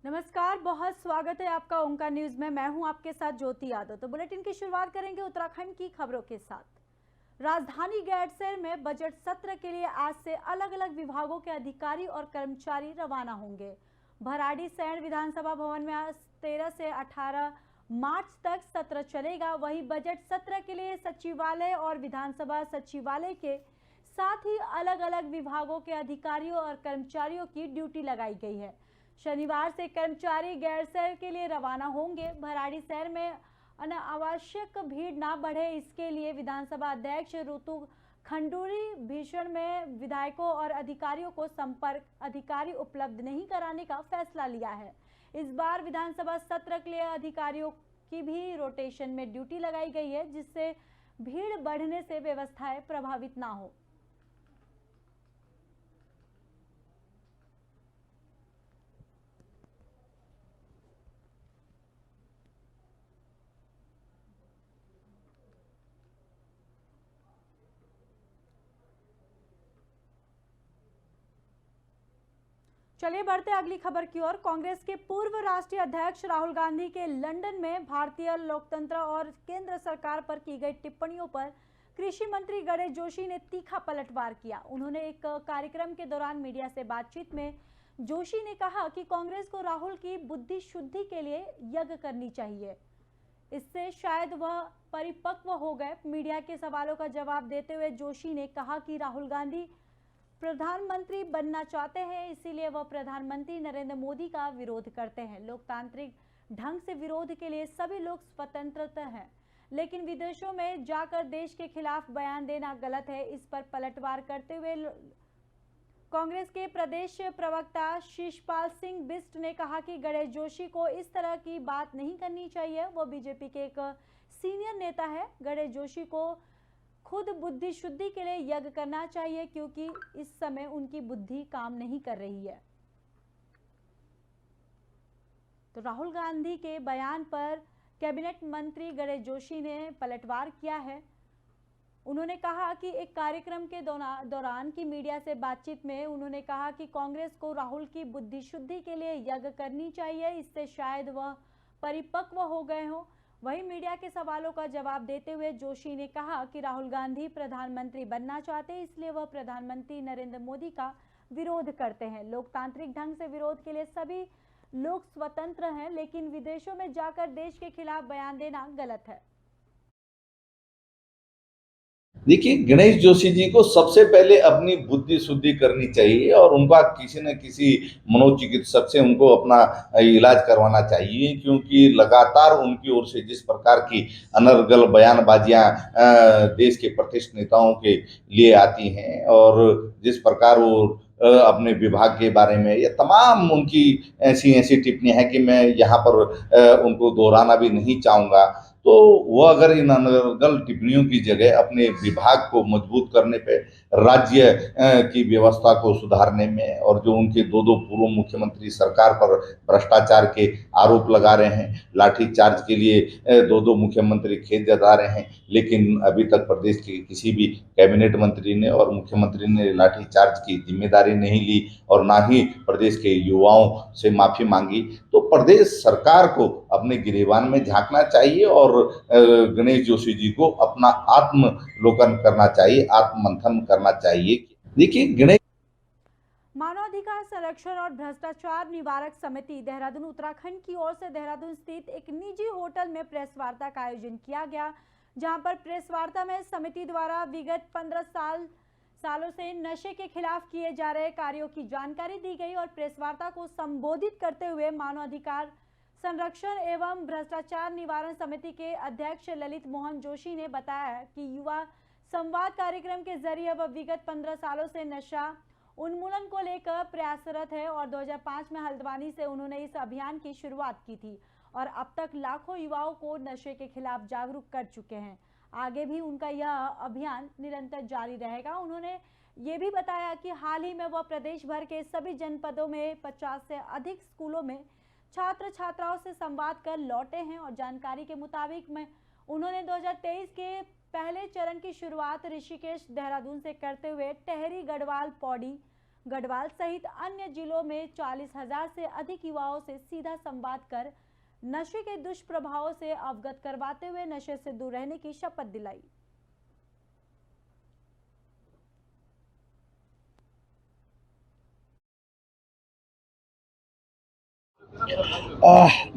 नमस्कार, बहुत स्वागत है आपका ओंकार न्यूज में। मैं हूं आपके साथ ज्योति यादव। तो बुलेटिन की शुरुआत करेंगे उत्तराखंड की खबरों के साथ। राजधानी गैरसैंण में बजट सत्र के लिए आज से अलग अलग विभागों के अधिकारी और कर्मचारी रवाना होंगे। भराड़ीसैंण विधानसभा भवन में आज 13 से 18 मार्च तक सत्र चलेगा। वहीं बजट सत्र के लिए सचिवालय और विधानसभा सचिवालय के साथ ही अलग अलग विभागों के अधिकारियों और कर्मचारियों की ड्यूटी लगाई गई है। शनिवार से कर्मचारी गैरसैंण के लिए रवाना होंगे। भराड़ीसैंण में अनावश्यक भीड़ ना बढ़े, इसके लिए विधानसभा अध्यक्ष ऋतु खंडूरी भीषण में विधायकों और अधिकारियों को संपर्क अधिकारी उपलब्ध नहीं कराने का फैसला लिया है। इस बार विधानसभा सत्र के लिए अधिकारियों की भी रोटेशन में ड्यूटी लगाई गई है, जिससे भीड़ बढ़ने से व्यवस्थाएं प्रभावित ना हो। चलिए बढ़ते अगली खबर की ओर। कांग्रेस के पूर्व राष्ट्रीय अध्यक्ष राहुल गांधी के लंदन में भारतीय लोकतंत्र और केंद्र सरकार पर की गई टिप्पणियों पर कृषि मंत्री गणेश जोशी ने तीखा पलटवार किया। उन्होंने एक कार्यक्रम के दौरान मीडिया से बातचीत में जोशी ने कहा कि कांग्रेस को राहुल की बुद्धि शुद्धि के लिए यज्ञ करनी चाहिए, इससे शायद वह परिपक्व हो गए। मीडिया के सवालों का जवाब देते हुए जोशी ने कहा कि राहुल गांधी प्रधानमंत्री बनना चाहते हैं, इसीलिए वह प्रधानमंत्री नरेंद्र मोदी का विरोध करते हैं। लोकतांत्रिक ढंग से विरोध के लिए सभी लोग स्वतंत्र हैं, लेकिन विदेशों में जाकर देश के खिलाफ बयान देना गलत है। इस पर पलटवार करते हुए कांग्रेस के प्रदेश प्रवक्ता शिषपाल सिंह बिष्ट ने कहा कि गणेश जोशी को इस तरह की बात नहीं करनी चाहिए। वो बीजेपी के एक सीनियर नेता है। गणेश जोशी को खुद बुद्धि शुद्धि के लिए यज्ञ करना चाहिए, क्योंकि इस समय उनकी बुद्धि काम नहीं कर रही है। तो राहुल गांधी के बयान पर कैबिनेट मंत्री गणेश जोशी ने पलटवार किया है। उन्होंने कहा कि एक कार्यक्रम के दौरान की मीडिया से बातचीत में उन्होंने कहा कि कांग्रेस को राहुल की बुद्धि शुद्धि के लिए यज्ञ करनी चाहिए, इससे शायद वह परिपक्व हो गए हों। वहीं मीडिया के सवालों का जवाब देते हुए जोशी ने कहा कि राहुल गांधी प्रधानमंत्री बनना चाहते हैं, इसलिए वह प्रधानमंत्री नरेंद्र मोदी का विरोध करते हैं। लोकतांत्रिक ढंग से विरोध के लिए सभी लोग स्वतंत्र हैं, लेकिन विदेशों में जाकर देश के खिलाफ बयान देना गलत है। देखिए, गणेश जोशी जी को सबसे पहले अपनी बुद्धि शुद्धि करनी चाहिए और उनका किसी न किसी मनोचिकित्सक से उनको अपना इलाज करवाना चाहिए, क्योंकि लगातार उनकी ओर से जिस प्रकार की अनर्गल बयानबाजियां देश के प्रतिष्ठित नेताओं के लिए आती हैं और जिस प्रकार वो अपने विभाग के बारे में या तमाम उनकी ऐसी ऐसी टिप्पणियां हैं कि मैं यहाँ पर उनको दोहराना भी नहीं चाहूँगा। तो वो अगर इन अनर्गल टिप्पणियों की जगह अपने विभाग को मजबूत करने पे, राज्य की व्यवस्था को सुधारने में, और जो उनके दो दो पूर्व मुख्यमंत्री सरकार पर भ्रष्टाचार के आरोप लगा रहे हैं, लाठी चार्ज के लिए दो दो मुख्यमंत्री खेद जता रहे हैं, लेकिन अभी तक प्रदेश के किसी भी कैबिनेट मंत्री ने और मुख्यमंत्री ने लाठी चार्ज की जिम्मेदारी नहीं ली और ना ही प्रदेश के युवाओं से माफी मांगी। तो प्रदेश सरकार को अपने गिरेबान में झांकना चाहिए और गणेश जोशी जी को अपना आत्मलोकन करना चाहिए, आत्ममंथन करना चाहिए। देखिए, गणेश मानवाधिकार संरक्षण और भ्रष्टाचार निवारक समिति देहरादून उत्तराखंड की ओर से देहरादून स्थित एक निजी होटल में प्रेस वार्ता का आयोजन किया गया, जहां पर प्रेस वार्ता में समिति द्वारा विगत 15 सालों से नशे के खिलाफ किए जा रहे कार्यों की जानकारी दी गई। और प्रेस वार्ता को संबोधित करते हुए मानवाधिकार संरक्षण एवं भ्रष्टाचार निवारण समिति के अध्यक्ष ललित मोहन जोशी ने बताया कि युवा संवाद कार्यक्रम के जरिए वह विगत 15 सालों से नशा उन्मूलन को लेकर प्रयासरत है और 2005 में हल्द्वानी से उन्होंने इस अभियान की शुरुआत की थी और अब तक लाखों युवाओं को नशे के खिलाफ जागरूक कर चुके हैं। आगे भी उनका यह अभियान निरंतर जारी रहेगा। उन्होंने ये भी बताया कि हाल ही में वह प्रदेश भर के सभी जनपदों में 50 से अधिक स्कूलों में छात्र छात्राओं से संवाद कर लौटे हैं और जानकारी के मुताबिक में उन्होंने 2023 के पहले चरण की शुरुआत ऋषिकेश देहरादून से करते हुए टेहरी गढ़वाल पौड़ी गढ़वाल सहित अन्य जिलों में 40,000 से अधिक युवाओं से सीधा संवाद कर नशे के दुष्प्रभावों से अवगत करवाते हुए नशे से दूर रहने की शपथ दिलाई।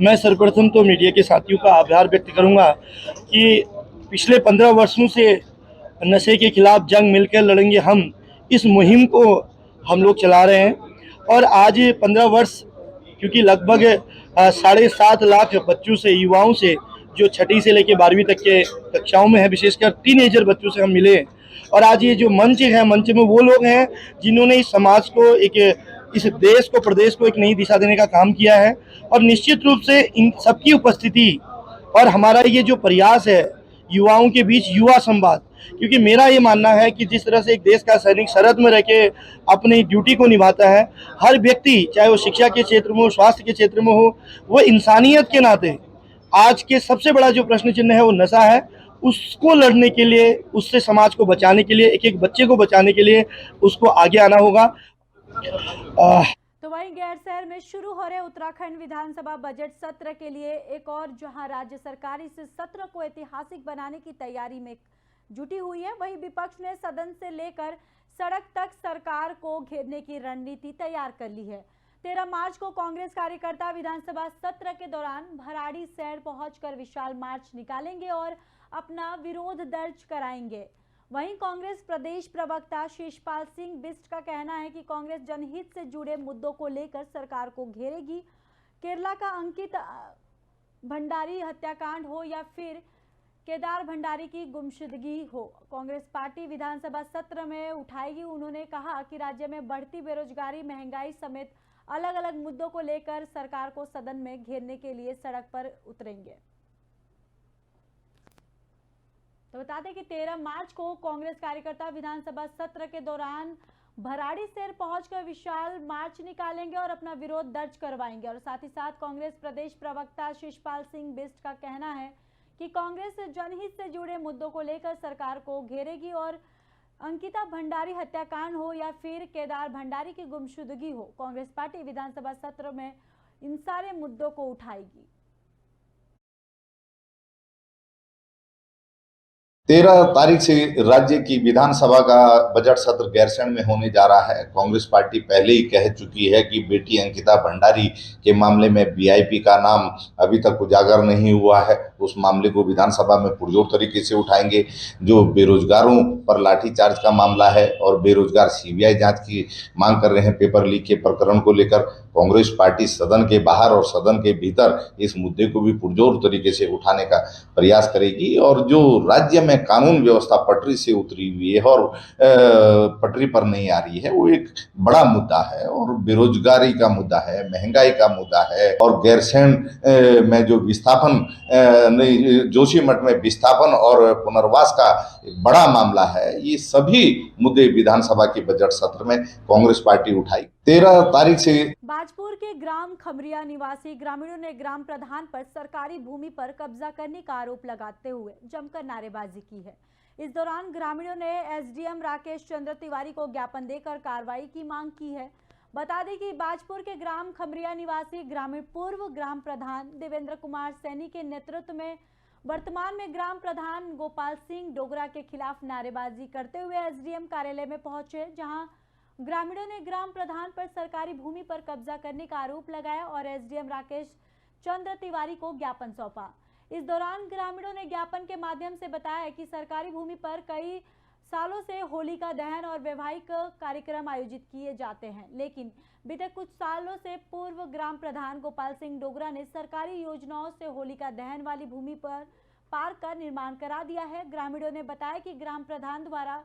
मैं सर्वप्रथम तो मीडिया के साथियों का आभार व्यक्त करूंगा कि पिछले 15 वर्षों से नशे के खिलाफ जंग मिलकर लड़ेंगे हम, इस मुहिम को हम लोग चला रहे हैं। और आज 15 वर्ष, क्योंकि लगभग 7.5 लाख बच्चों से, युवाओं से, जो छठी से लेकर 12वीं तक के कक्षाओं में है, विशेषकर टीनेजर बच्चों से हम मिले। और आज ये जो मंच है, मंच में वो लोग हैं जिन्होंने इस समाज को, इस देश को, प्रदेश को एक नई दिशा देने का काम किया है। और निश्चित रूप से इन सबकी उपस्थिति और हमारा ये जो प्रयास है युवाओं के बीच युवा संवाद, क्योंकि मेरा ये मानना है कि जिस तरह से एक देश का सैनिक सरहद में रह के अपनी ड्यूटी को निभाता है, हर व्यक्ति, चाहे वो शिक्षा के क्षेत्र में हो, स्वास्थ्य के क्षेत्र में हो, वो इंसानियत के नाते आज के सबसे बड़ा जो प्रश्न चिन्ह है वो नशा है, उसको लड़ने के लिए, उससे समाज को बचाने के लिए, एक एक बच्चे को बचाने के लिए उसको आगे आना होगा। तो वहीं गैरसैंण में शुरू हो रहे उत्तराखंड विधानसभा बजट सत्र के लिए एक और जहां राज्य सरकार इस सत्र को ऐतिहासिक बनाने की तैयारी में जुटी हुई है, वहीं विपक्ष ने सदन से लेकर सड़क तक सरकार को घेरने की रणनीति तैयार कर ली है। 13 मार्च को कांग्रेस कार्यकर्ता विधानसभा सत्र के दौरान भराड़ीसैंण पहुंचकर विशाल मार्च निकालेंगे और अपना विरोध दर्ज कराएंगे। वहीं कांग्रेस प्रदेश प्रवक्ता शिषपाल सिंह बिष्ट का कहना है कि कांग्रेस जनहित से जुड़े मुद्दों को लेकर सरकार को घेरेगी। केरला का अंकित भंडारी हत्याकांड हो या फिर केदार भंडारी की गुमशुदगी हो, कांग्रेस पार्टी विधानसभा सत्र में उठाएगी। उन्होंने कहा कि राज्य में बढ़ती बेरोजगारी, महंगाई समेत अलग अलग मुद्दों को लेकर सरकार को सदन में घेरने के लिए सड़क पर उतरेंगे। तो बता दें कि 13 मार्च को कांग्रेस कार्यकर्ता विधानसभा सत्र के दौरान भराड़ीसैंण पहुंचकर विशाल मार्च निकालेंगे और अपना विरोध दर्ज करवाएंगे। और साथ ही साथ कांग्रेस प्रदेश प्रवक्ता शिषपाल सिंह बिष्ट का कहना है कि कांग्रेस जनहित से जुड़े मुद्दों को लेकर सरकार को घेरेगी और अंकिता भंडारी हत्याकांड हो या फिर केदार भंडारी की गुमशुदगी हो, कांग्रेस पार्टी विधानसभा सत्र में इन सारे मुद्दों को उठाएगी। 13 तारीख से राज्य की विधानसभा का बजट सत्र गैरसैंण में होने जा रहा है। कांग्रेस पार्टी पहले ही कह चुकी है कि बेटी अंकिता भंडारी के मामले में वीआईपी का नाम अभी तक उजागर नहीं हुआ है, उस मामले को विधानसभा में पुरजोर तरीके से उठाएंगे। जो बेरोजगारों पर लाठीचार्ज का मामला है और बेरोजगार सीबीआई जांच की मांग कर रहे हैं पेपर लीक के प्रकरण को लेकर, कांग्रेस पार्टी सदन के बाहर और सदन के भीतर इस मुद्दे को भी पुरजोर तरीके से उठाने का प्रयास करेगी। और जो राज्य में कानून व्यवस्था पटरी से उतरी हुई है और पटरी पर नहीं आ रही है, वो एक बड़ा मुद्दा है और बेरोजगारी का मुद्दा है, महंगाई का मुद्दा है। और गैरसैंण में जो विस्थापन, जोशीमठ में विस्थापन और पुनर्वास का एक बड़ा मामला है, ये सभी मुद्दे विधानसभा के बजट सत्र में कांग्रेस पार्टी उठाई। 13 तारीख से बाजपुर के ग्राम खमरिया निवासी ग्रामीणों ने ग्राम प्रधान पर सरकारी भूमि पर कब्जा करने का आरोप लगाते हुए जमकर नारेबाजी की है। इस दौरान ग्रामीणों ने एसडीएम राकेश चंद्र तिवारी को ज्ञापन देकर कार्रवाई की मांग की है। बता दें कि बाजपुर के ग्राम खमरिया निवासी ग्रामीण पूर्व ग्राम प्रधान देवेंद्र कुमार सैनी के नेतृत्व में वर्तमान में ग्राम प्रधान गोपाल सिंह डोगरा के खिलाफ नारेबाजी करते हुए एसडीएम कार्यालय में पहुंचे, जहां ग्रामीणों ने ग्राम प्रधान पर सरकारी भूमि पर कब्जा करने का आरोप लगाया और एसडीएम राकेश चंद्र तिवारी को ज्ञापन सौंपा। इस दौरान ग्रामीणों ने ज्ञापन के माध्यम से बताया कि सरकारी भूमि पर कई सालों से होलिका दहन और वैवाहिक कार्यक्रम आयोजित किए जाते हैं, लेकिन बीते कुछ सालों से पूर्व ग्राम प्रधान गोपाल सिंह डोगरा ने सरकारी योजनाओं से होलिका दहन वाली भूमि पर पार्क का निर्माण करा दिया है। ग्रामीणों ने बताया कि ग्राम प्रधान द्वारा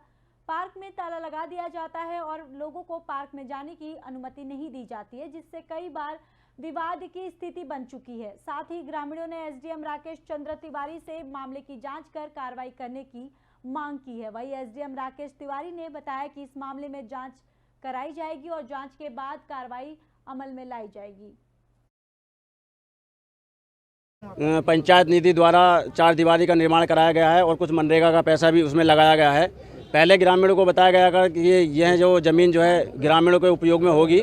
पार्क में ताला लगा दिया जाता है और लोगों को पार्क में जाने की अनुमति नहीं दी जाती है, जिससे कई बार विवाद की स्थिति बन चुकी है। साथ ही ग्रामीणों ने एसडीएम राकेश चंद्र तिवारी से मामले की जांच कर कार्रवाई करने की मांग की है। वहीं एसडीएम राकेश तिवारी ने बताया कि इस मामले में जांच कराई जाएगी और जांच के बाद कार्रवाई अमल में लाई जाएगी। पंचायत निधि द्वारा 4 दीवारी का निर्माण कराया गया है और कुछ मनरेगा का पैसा भी उसमें लगाया गया है। पहले ग्रामीणों को बताया गया था कि यह जो ज़मीन जो है ग्रामीणों के उपयोग में होगी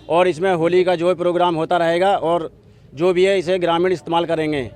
और इसमें होली का जो है प्रोग्राम होता रहेगा और जो भी है इसे ग्रामीण इस्तेमाल करेंगे।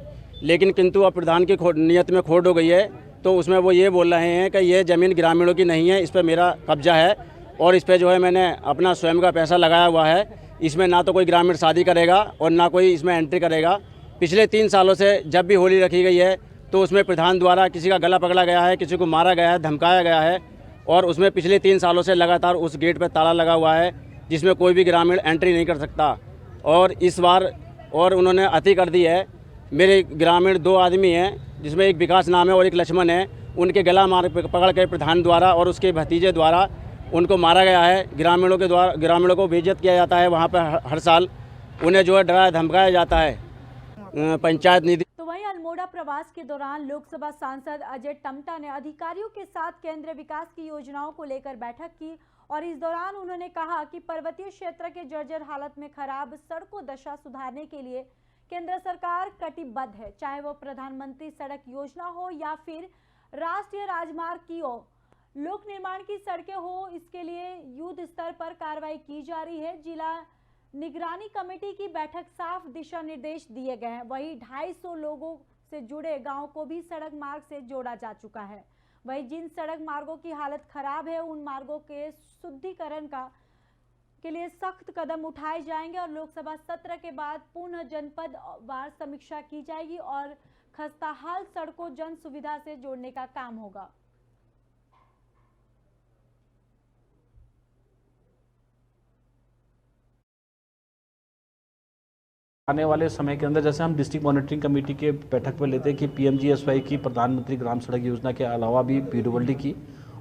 लेकिन किंतु अब प्रधान की नियत में खोट हो गई है, तो उसमें वो ये बोल रहे हैं कि ये ज़मीन ग्रामीणों की नहीं है, इस पर मेरा कब्जा है और इस पर जो है मैंने अपना स्वयं का पैसा लगाया हुआ है। इसमें ना तो कोई ग्रामीण शादी करेगा और ना कोई इसमें एंट्री करेगा। पिछले 3 सालों से जब भी होली रखी गई है तो उसमें प्रधान द्वारा किसी का गला पकड़ा गया है, किसी को मारा गया है, धमकाया गया है और उसमें पिछले 3 सालों से लगातार उस गेट पर ताला लगा हुआ है जिसमें कोई भी ग्रामीण एंट्री नहीं कर सकता। और इस बार और उन्होंने अति कर दी है। मेरे ग्रामीण 2 आदमी हैं जिसमें एक विकास नाम है और एक लक्ष्मण है, उनके गला मार पकड़ के प्रधान द्वारा और उसके भतीजे द्वारा उनको मारा गया है। ग्रामीणों को बेइज्जत किया जाता है वहाँ पर हर साल, उन्हें जो है डराया धमकाया जाता है। पंचायत निधि तो वहीं अल्मोड़ा प्रवास के दौरान लोकसभा सांसद अजय टम्टा ने अधिकारियों के साथ केंद्रीय विकास की योजनाओं को लेकर बैठक की और इस दौरान उन्होंने कहा कि पर्वतीय क्षेत्र के जर्जर हालत में खराब सड़कों दशा सुधारने के लिए केंद्र सरकार कटिबद्ध है, चाहे वो प्रधानमंत्री सड़क योजना हो या फिर राष्ट्रीय राजमार्ग की हो, लोक निर्माण की सड़कें हो, इसके लिए युद्ध स्तर पर कार्रवाई की जा रही है। जिला निगरानी कमेटी की बैठक साफ दिशा निर्देश दिए गए हैं। वहीं 250 लोगों से जुड़े गांव को भी सड़क मार्ग से जोड़ा जा चुका है। वहीं जिन सड़क मार्गों की हालत खराब है उन मार्गों के शुद्धिकरण के लिए सख्त कदम उठाए जाएंगे और लोकसभा सत्र के बाद पुनः जनपद वार समीक्षा की जाएगी और खस्ताहाल सड़कों जन सुविधा से जोड़ने का काम होगा। आने वाले समय के अंदर जैसे हम डिस्ट्रिक्ट मॉनिटरिंग कमेटी के बैठक पर लेते हैं कि पीएमजीएसवाई की, प्रधानमंत्री ग्राम सड़क योजना के अलावा भी पीडब्ल्यूडी की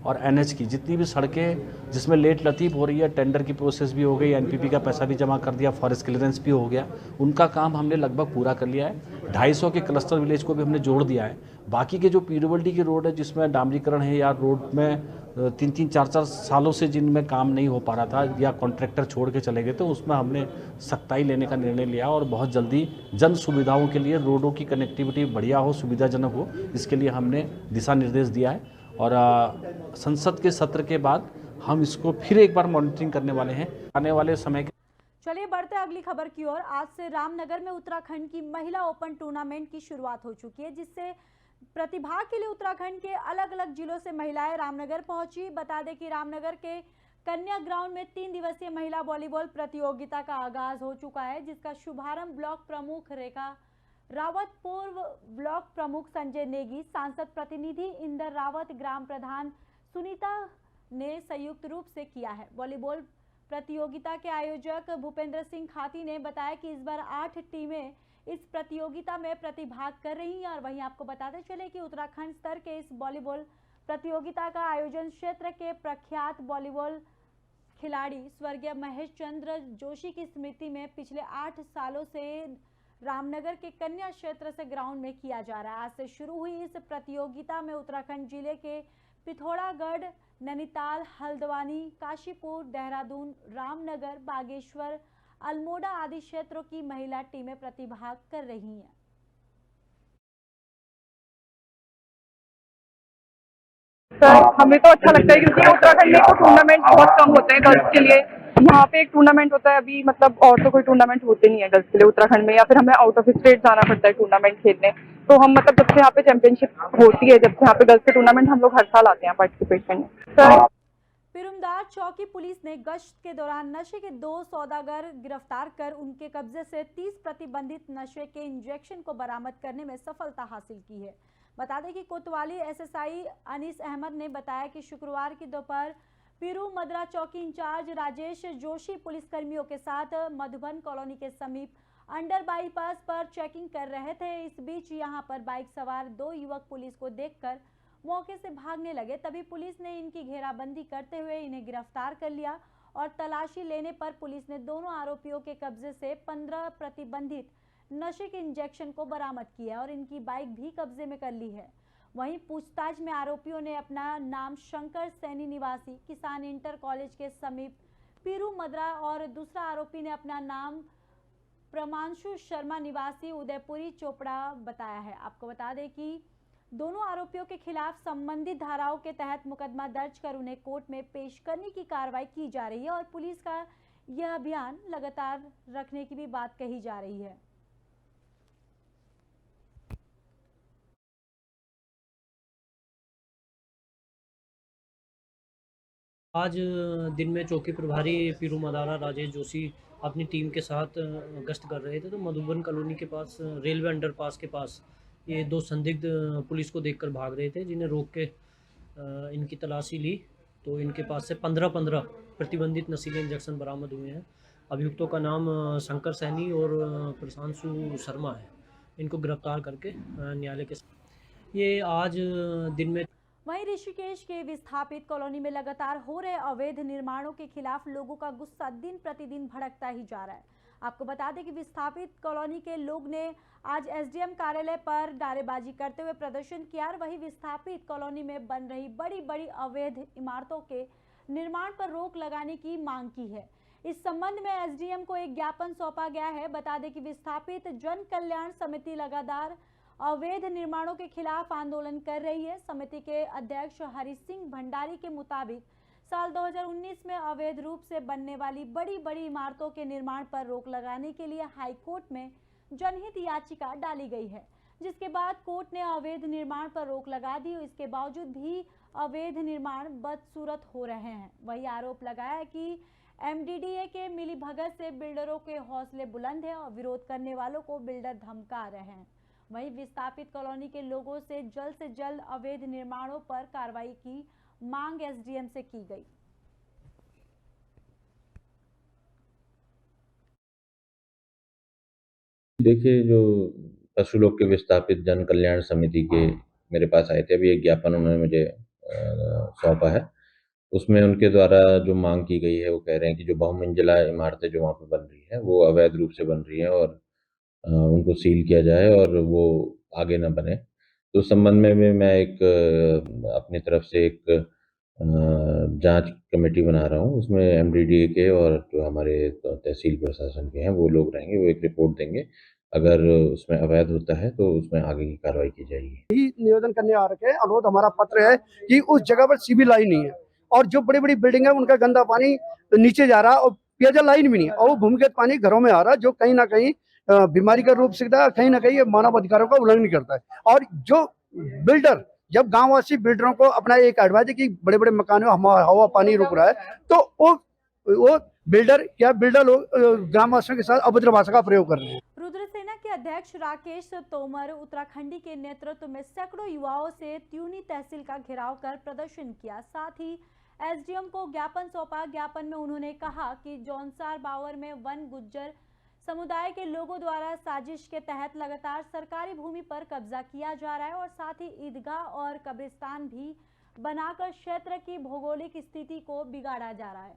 और एनएच की जितनी भी सड़कें जिसमें लेट लतीफ़ हो रही है, टेंडर की प्रोसेस भी हो गई, एनपीपी का पैसा भी जमा कर दिया, फॉरेस्ट क्लियरेंस भी हो गया, उनका काम हमने लगभग पूरा कर लिया है। 250 के क्लस्टर विलेज को भी हमने जोड़ दिया है। बाकी के जो पीडब्ल्यूडी की रोड है जिसमें डामरीकरण है या रोड में 3-3, 4-4 सालों से जिनमें काम नहीं हो पा रहा था या कॉन्ट्रैक्टर छोड़ के चले गए, तो उसमें हमने सख्ताई लेने का निर्णय लिया और बहुत जल्दी जन सुविधाओं के लिए रोडों की कनेक्टिविटी बढ़िया हो, सुविधाजनक हो, इसके लिए हमने दिशा निर्देश दिया है। और संसद के सत्र के बाद हम इसको फिर एक बार मॉनिटरिंग करने वाले हैं आने वाले समय के। चलिए बढ़ते अगली खबर की ओर। आज से रामनगर में उत्तराखंड की महिला ओपन टूर्नामेंट की शुरुआत हो चुकी है, जिससे प्रतिभाग के लिए उत्तराखंड के अलग अलग जिलों से महिलाएं रामनगर पहुंची। बता दें कि रामनगर के कन्या ग्राउंड में 3 दिवसीय महिला वॉलीबॉल प्रतियोगिता का आगाज हो चुका है, जिसका शुभारंभ ब्लॉक प्रमुख रेखा रावत, पूर्व ब्लॉक प्रमुख संजय नेगी, सांसद प्रतिनिधि इंदर रावत, ग्राम प्रधान सुनीता ने संयुक्त रूप से किया है। वॉलीबॉल प्रतियोगिता के आयोजक भूपेंद्र सिंह खाती ने बताया कि इस बार 8 टीमें इस प्रतियोगिता में प्रतिभाग कर रही हैं और वहीं आपको बताते चले कि उत्तराखंड स्तर के इस वॉलीबॉल प्रतियोगिता का आयोजन क्षेत्र के प्रख्यात वॉलीबॉल खिलाड़ी स्वर्गीय महेश चंद्र जोशी की स्मृति में पिछले 8 सालों से रामनगर के कन्या क्षेत्र से ग्राउंड में किया जा रहा है। आज से शुरू हुई इस प्रतियोगिता में उत्तराखंड जिले के पिथौरागढ़, नैनीताल, हल्द्वानी, काशीपुर, देहरादून, रामनगर, बागेश्वर, अल्मोड़ा आदि क्षेत्रों की महिला टीमें प्रतिभाग कर रही हैं। सर हमें तो अच्छा लगता है क्योंकि उत्तराखंड में तो टूर्नामेंट बहुत कम होते हैं गर्ल्स के लिए। यहाँ पे एक टूर्नामेंट होता है अभी, मतलब और तो कोई टूर्नामेंट होते नहीं है गर्ल्स के लिए उत्तराखंड में, या फिर हमें आउट ऑफ स्टेट जाना पड़ता है टूर्नामेंट खेलने। तो हम मतलब जब से यहाँ पे चैंपियनशिप होती है, जब से यहाँ पे गर्ल्स के टूर्नामेंट हम लोग हर साल आते हैं पार्टिसिपेट करने। सर पिरुमदार चौकी पुलिस ने गश्त के दौरान नशे के 2 सौदागर गिरफ्तार कर उनके कब्जे से 30 प्रतिबंधित नशे के इंजेक्शन को बरामद करने में सफलता हासिल की है। बता दें कि कोतवाली एसएसआई अनीस अहमद ने बताया कि शुक्रवार की दोपहर पीरू मदरा चौकी इंचार्ज राजेश जोशी पुलिसकर्मियों के साथ मधुबन कॉलोनी के समीप अंडर बाईपास पर चेकिंग कर रहे थे। इस बीच यहां पर बाइक सवार 2 युवक पुलिस को देखकर मौके से भागने लगे। तभी पुलिस ने इनकी घेराबंदी करते हुए इन्हें गिरफ्तार कर लिया और तलाशी लेने पर पुलिस ने दोनों आरोपियों के कब्जे से 15 प्रतिबंधित नशे के इंजेक्शन को बरामद किया और इनकी बाइक भी कब्जे में कर ली है। वहीं पूछताछ में आरोपियों ने अपना नाम शंकर सैनी निवासी किसान इंटर कॉलेज के समीप पीरू मदरा और दूसरा आरोपी ने अपना नाम प्रमांशु शर्मा निवासी उदयपुरी चोपड़ा बताया है। आपको बता दें कि दोनों आरोपियों के खिलाफ संबंधित धाराओं के तहत मुकदमा दर्ज कर उन्हें कोर्ट में पेश करने की कार्रवाई की जा रही है और पुलिस का यह अभियान लगातार रखने की भी बात कही जा रही है। आज दिन में चौकी प्रभारी पीरू मदारा राजेश जोशी अपनी टीम के साथ गश्त कर रहे थे तो मधुबन कॉलोनी के पास रेलवे अंडरपास के पास ये दो संदिग्ध पुलिस को देखकर भाग रहे थे, जिन्हें रोक के इनकी तलाशी ली तो इनके पास से 15 प्रतिबंधित नशीले इंजेक्शन बरामद हुए हैं। अभियुक्तों का नाम शंकर सैनी और प्रशांशु शर्मा है। इनको गिरफ्तार करके न्यायालय के ये आज दिन में। वहीं ऋषिकेश के विस्थापित कॉलोनी में लगातार हो रहे अवैध निर्माणों के खिलाफ लोगों का गुस्सा दिन प्रतिदिन भड़कता ही जा रहा है। आपको बता दें कि विस्थापित कॉलोनी के लोग ने आज एसडीएम कार्यालय पर नारेबाजी करते हुए प्रदर्शन किया और वहीं विस्थापित कॉलोनी में बन रही बड़ी बड़ी अवैध इमारतों के निर्माण पर रोक लगाने की मांग की है। इस संबंध में एसडीएम को एक ज्ञापन सौंपा गया है। बता दें कि विस्थापित जन कल्याण समिति लगातार अवैध निर्माणों के खिलाफ आंदोलन कर रही है। समिति के अध्यक्ष हरि सिंह भंडारी के मुताबिक साल 2019 में अवैध रूप से बनने वाली बड़ी बड़ी इमारतों के निर्माण पर रोक लगाने के लिए हाई कोर्ट में जनहित याचिका डाली गई है, जिसके बाद कोर्ट ने अवैध निर्माण पर रोक लगा दी। इसके बावजूद भी अवैध निर्माण बदसूरत हो रहे हैं। वही आरोप लगाया कि एमडीडीए के मिलीभगत से बिल्डरों के हौसले बुलंद है और विरोध करने वालों को बिल्डर धमका रहे हैं। वहीं विस्थापित कॉलोनी के लोगों से जल्द अवैध निर्माणों पर कार्रवाई की मांग एसडीएम से की गई। देखिए, जो पशु लोग के विस्थापित जन कल्याण समिति के मेरे पास आए थे, अभी एक ज्ञापन उन्होंने मुझे सौंपा है। उसमें उनके द्वारा जो मांग की गई है, वो कह रहे हैं कि जो बहुमंजिला इमारतें जो वहाँ पर बन रही हैं, वो अवैध रूप से बन रही हैं और उनको सील किया जाए और वो आगे ना बने। तो उस संबंध में भी मैं एक अपनी तरफ से एक जांच कमेटी बना रहा हूँ। उसमें एमडीडीए के और जो हमारे तहसील प्रशासन के हैं वो लोग रहेंगे, वो एक रिपोर्ट देंगे। अगर उसमें अवैध होता है तो उसमें आगे की कार्रवाई की जाएगी। यही निवेदन करने आ रखे हैं, अनुरोध हमारा पत्र है कि उस जगह पर सिविल लाइन नहीं है और जो बड़ी बड़ी बिल्डिंग है उनका गंदा पानी नीचे जा रहा है और पेयजल लाइन भी नहीं है और वो भूमिगत पानी घरों में आ रहा है, जो कहीं ना कहीं बीमारी का रूप सीखता है, कहीं ना कहीं ये मानव अधिकारों का उल्लंघन करता है। और जो बिल्डर, जब गांववासी बिल्डरों को अपना एक एडवाइस है कि बड़े बड़े मकानों में हवा पानी रुक रहा है, तो वो बिल्डर लोग ग्रामवासियों के साथ अभद्र भाषा का प्रयोग कर रहे हैं। रुद्रसेना के अध्यक्ष राकेश तोमर उत्तराखंडी के नेतृत्व में सैकड़ों युवाओं से त्यूनी तहसील का घेराव कर प्रदर्शन किया। साथ ही एसडीएम को ज्ञापन सौंपा। ज्ञापन में उन्होंने कहा कि जौनसार बावर में वन गुज्जर समुदाय के लोगों द्वारा साजिश के तहत लगातार सरकारी भूमि पर कब्जा किया जा रहा है और साथ ही ईदगाह और कब्रिस्तान भी बनाकर क्षेत्र की भौगोलिक स्थिति को बिगाड़ा जा रहा है,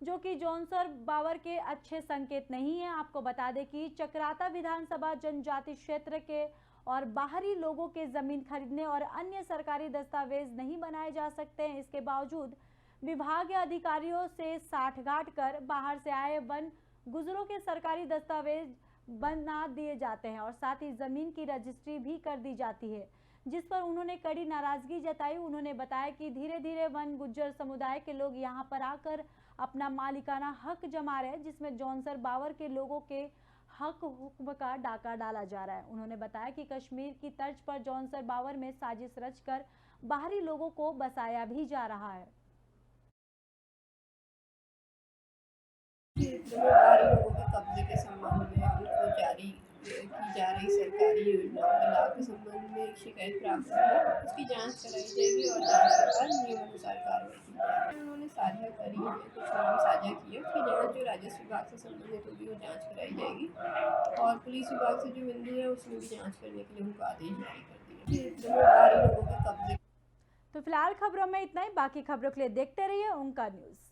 जो कि जौनसर बावर के अच्छे संकेत नहीं है। आपको बता दें कि चक्राता विधानसभा जनजाति क्षेत्र के और बाहरी लोगों के जमीन खरीदने और अन्य सरकारी दस्तावेज नहीं बनाए जा सकते हैं। इसके बावजूद विभागीय अधिकारियों से साठगांठ कर बाहर से आए वन गुजरों के सरकारी दस्तावेज बना दिए जाते हैं और साथ ही जमीन की रजिस्ट्री भी कर दी जाती है, जिस पर उन्होंने कड़ी नाराजगी जताई। उन्होंने बताया कि धीरे धीरे वन गुज्जर समुदाय के लोग यहां पर आकर अपना मालिकाना हक जमा रहे हैं, जिसमें जौनसर बावर के लोगों के हक हुक्म का डाका डाला जा रहा है। उन्होंने बताया कि कश्मीर की तर्ज पर जौनसर बावर में साजिश रचकर बाहरी लोगों को बसाया भी जा रहा है। बाहरी लोगों के कब्जे के संबंध में उनको जारी की जा रही सरकारी योजनाओं के लाभ के संबंध में एक शिकायत प्राप्त हुई है। उसकी जांच कराई जाएगी और जांच के बाद नियमानुसार कार्रवाई की जाएगी। उन्होंने साझा करी है, कुछ नाम साझा किए, उसकी जांच जो राजस्व विभाग से संबंधित होगी वो जांच कराई जाएगी और पुलिस विभाग से जो मंजूर है उसमें भी जाँच करने के लिए उनको आदेश जारी कर दिए। बाहरी लोगों के कब्जे। तो फिलहाल खबरों में इतना ही। बाकी खबरों के लिए देखते रहिए ओंकार न्यूज़।